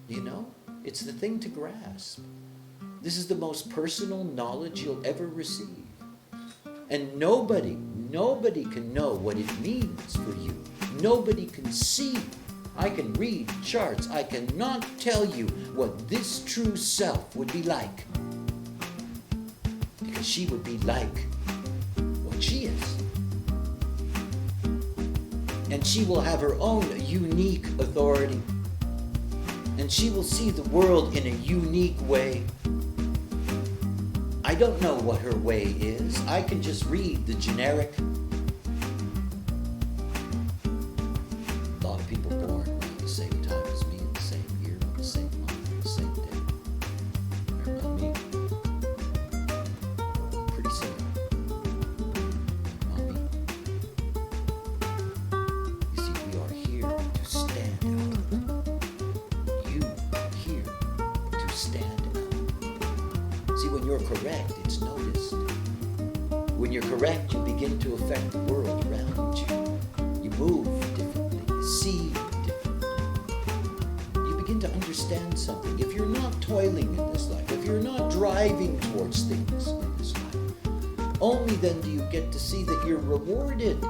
You know, it's the thing to grasp. This is the most personal knowledge you'll ever receive. And nobody can know what it means for you. Nobody can see. I can read charts. I cannot tell you what this true self would be like. Because she would be like what she is. And she will have her own unique authority. And she will see the world in a unique way. I don't know what her way is. I can just read the generic. A lot of people born around the same time as me, in the same year, on the same month, on the same day. They're not me. Pretty similar. Not me. You see, we are here to stand out. You are here to stand out. See, when you're correct, it's noticed. When you're correct, you begin to affect the world around you. You move differently, you see differently. You begin to understand something. If you're not toiling in this life, if you're not driving towards things in this life, only then do you get to see that you're rewarded.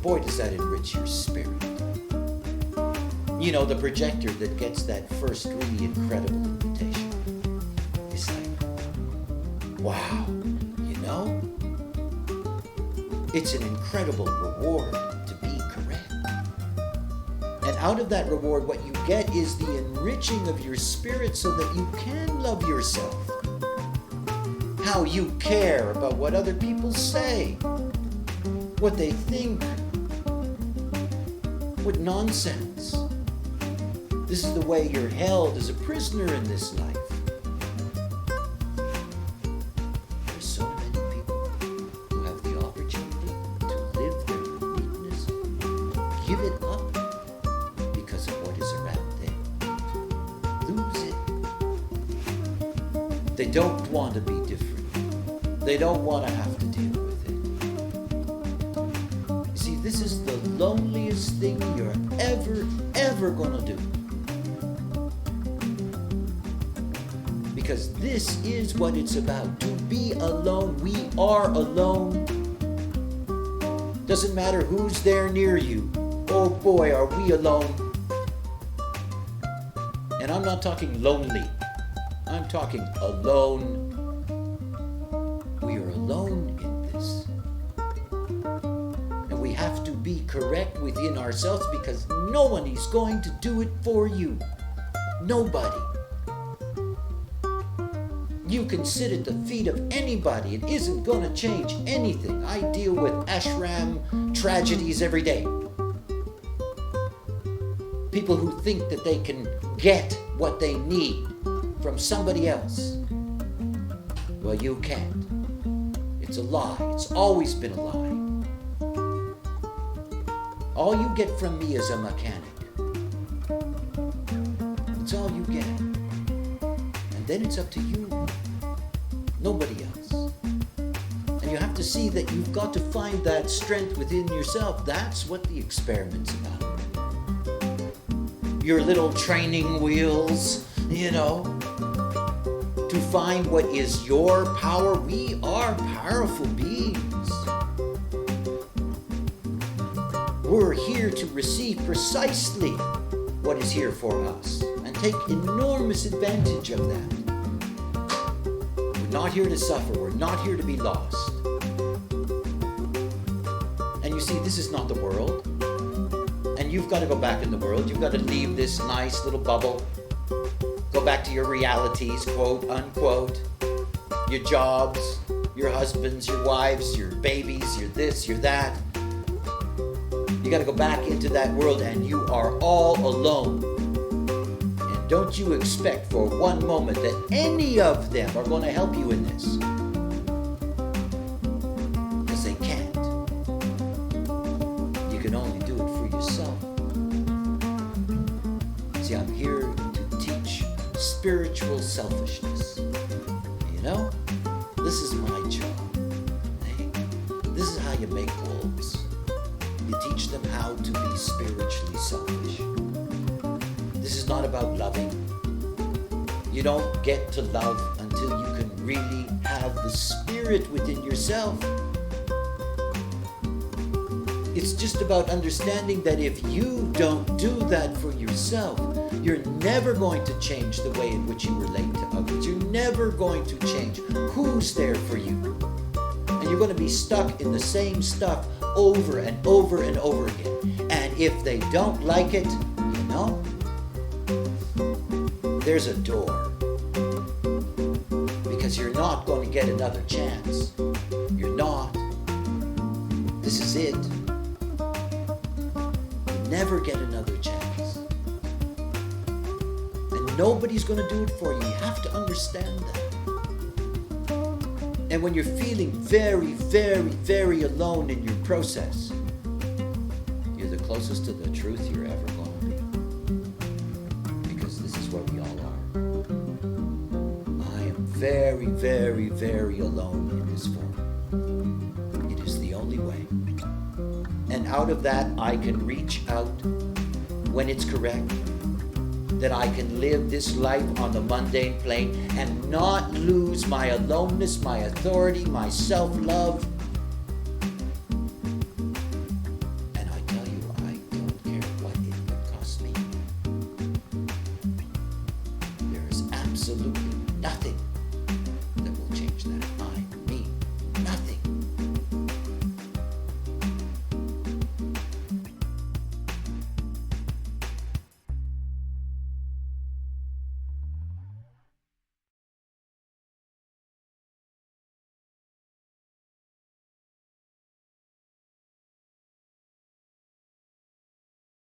Boy, does that enrich your spirit. You know, the projector that gets that first really incredible invitation. It's like, wow, you know? It's an incredible reward to be correct. And out of that reward, what you get is the enriching of your spirit so that you can love yourself. How you care about what other people say, what they think, what nonsense. This is the way you're held as a prisoner in this life. There's so many people who have the opportunity to live their uniqueness, give it up because of what is around them. Lose it. They don't want to be different. They don't want to have to deal with it. You see, this is the loneliest thing you're ever going to do. Because this is what it's about. To be alone. We are alone. Doesn't matter who's there near you. Oh boy, are we alone. And I'm not talking lonely. I'm talking alone. We are alone in this. And we have to be correct within ourselves because no one is going to do it for you. Nobody. You can sit at the feet of anybody. It isn't going to change anything. I deal with ashram tragedies every day. People who think that they can get what they need from somebody else. Well, you can't. It's a lie. It's always been a lie. All you get from me is a mechanic. It's all you get. And then it's up to you. Nobody else. And you have to see that you've got to find that strength within yourself. That's what the experiment's about. Your little training wheels, you know, to find what is your power. We are powerful beings. We're here to receive precisely what is here for us and take enormous advantage of that. We're not here to suffer. We're not here to be lost. And you see, this is not the world. And you've got to go back in the world. You've got to leave this nice little bubble. Go back to your realities, quote, unquote. Your jobs, your husbands, your wives, your babies, your this, your that. You got to go back into that world and you are all alone. And don't you expect for one moment that any of them are going to help you in this. Because they can't. You can only do it for yourself. See, I'm here to teach spiritual selfishness. You know? This is my job. Hey, this is how you make wolves. You teach them how to be spiritually selfish. not about loving. You don't get to love until you can really have the spirit within yourself. It's just about understanding that if you don't do that for yourself, you're never going to change the way in which you relate to others. You're never going to change who's there for you. And you're going to be stuck in the same stuff over and over and over again. And if they don't like it, you know, there's a door. Because you're not going to get another chance. You're not. This is it. You never get another chance. And nobody's going to do it for you. You have to understand that. And when you're feeling very, very, very alone in your process, you're the closest to the truth you're ever going to be. Because this is where we all are. I am very, very, very alone in this form. It is the only way. And out of that, I can reach out when it's correct. That I can live this life on the mundane plane and not lose my aloneness, my authority, my self-love,